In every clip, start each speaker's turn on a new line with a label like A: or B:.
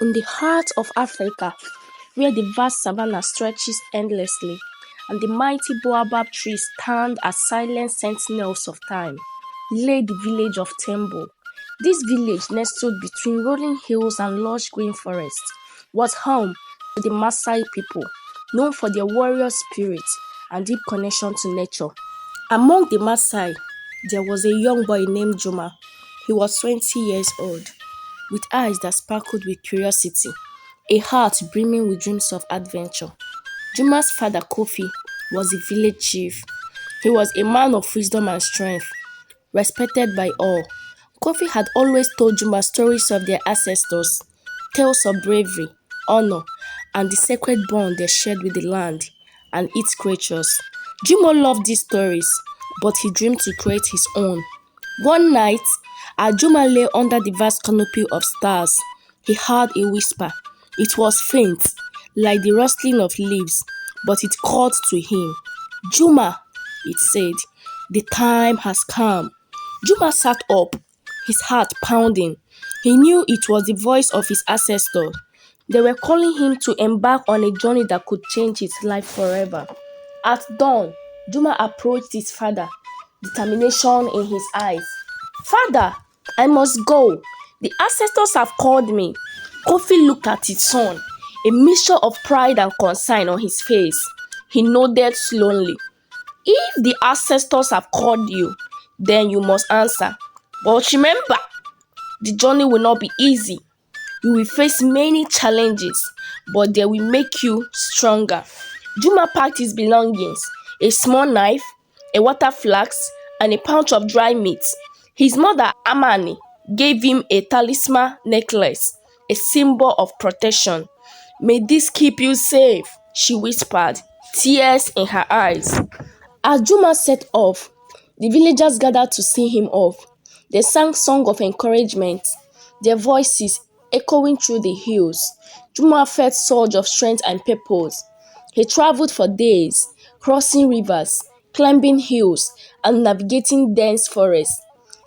A: In the heart of Africa, where the vast savanna stretches endlessly and the mighty baobab trees stand as silent sentinels of time, lay the village of Tembo. This village, nestled between rolling hills and lush green forests, was home to the Maasai people, known for their warrior spirit and deep connection to nature. Among the Maasai, there was a young boy named Juma. He was 20 years old, with eyes that sparkled with curiosity, a heart brimming with dreams of adventure. Juma's father, Kofi, was a village chief. He was a man of wisdom and strength, respected by all. Kofi had always told Juma stories of their ancestors, tales of bravery, honor, and the sacred bond they shared with the land and its creatures. Juma loved these stories, but he dreamed to create his own. One night, as Juma lay under the vast canopy of stars, he heard a whisper. It was faint, like the rustling of leaves, but it called to him. Juma, it said, the time has come. Juma sat up, his heart pounding. He knew it was the voice of his ancestor. They were calling him to embark on a journey that could change his life forever. At dawn, Juma approached his father, determination in his eyes. Father, I must go. The ancestors have called me. Kofi looked at his son, a mixture of pride and concern on his face. He nodded slowly. If the ancestors have called you, then you must answer. But remember, the journey will not be easy. You will face many challenges, but they will make you stronger. Juma packed his belongings, a small knife, a water flask, and a pouch of dry meat. His mother, Amani, gave him a talisman necklace, a symbol of protection. May this keep you safe, she whispered, tears in her eyes. As Juma set off, the villagers gathered to see him off. They sang songs of encouragement, their voices echoing through the hills. Juma felt surge of strength and purpose. He traveled for days, crossing rivers, climbing hills, and navigating dense forests.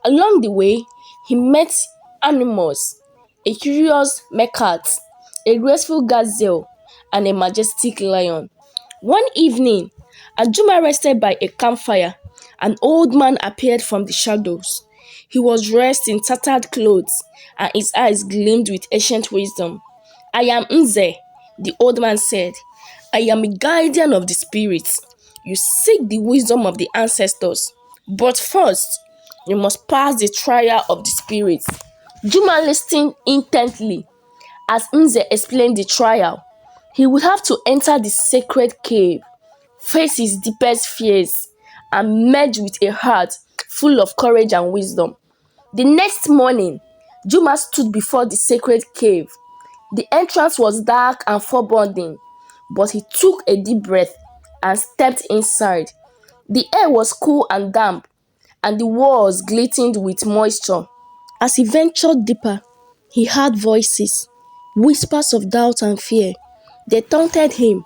A: Along the way, he met animals, a curious meerkat, a graceful gazelle, and a majestic lion. One evening, as Juma rested by a campfire, an old man appeared from the shadows. He was dressed in tattered clothes, and his eyes gleamed with ancient wisdom. I am Nze, the old man said. I am a guardian of the spirits. You seek the wisdom of the ancestors. But first, you must pass the trial of the spirits. Juma listened intently as Nze explained the trial. He would have to enter the sacred cave, face his deepest fears, and merge with a heart full of courage and wisdom. The next morning, Juma stood before the sacred cave. The entrance was dark and foreboding, but he took a deep breath and stepped inside. The air was cool and damp, and the walls glistened with moisture. As he ventured deeper, he heard voices, whispers of doubt and fear. They taunted him,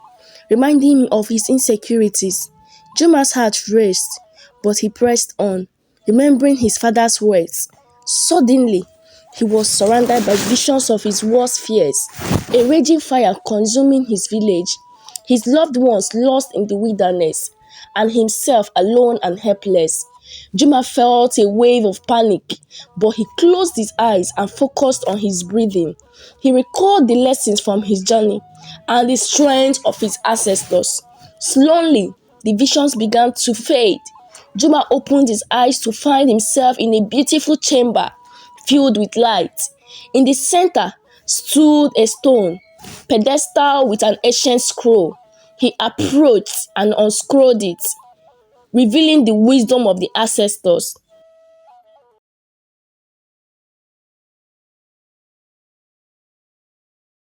A: reminding him of his insecurities. Juma's heart raced, but he pressed on, remembering his father's words. Suddenly, he was surrounded by visions of his worst fears, a raging fire consuming his village, his loved ones lost in the wilderness, and himself alone and helpless. Juma felt a wave of panic, but he closed his eyes and focused on his breathing. He recalled the lessons from his journey and the strength of his ancestors. Slowly, the visions began to fade. Juma opened his eyes to find himself in a beautiful chamber filled with light. In the center stood a stone pedestal with an ancient scroll. He approached and unscrolled it, revealing the wisdom of the ancestors.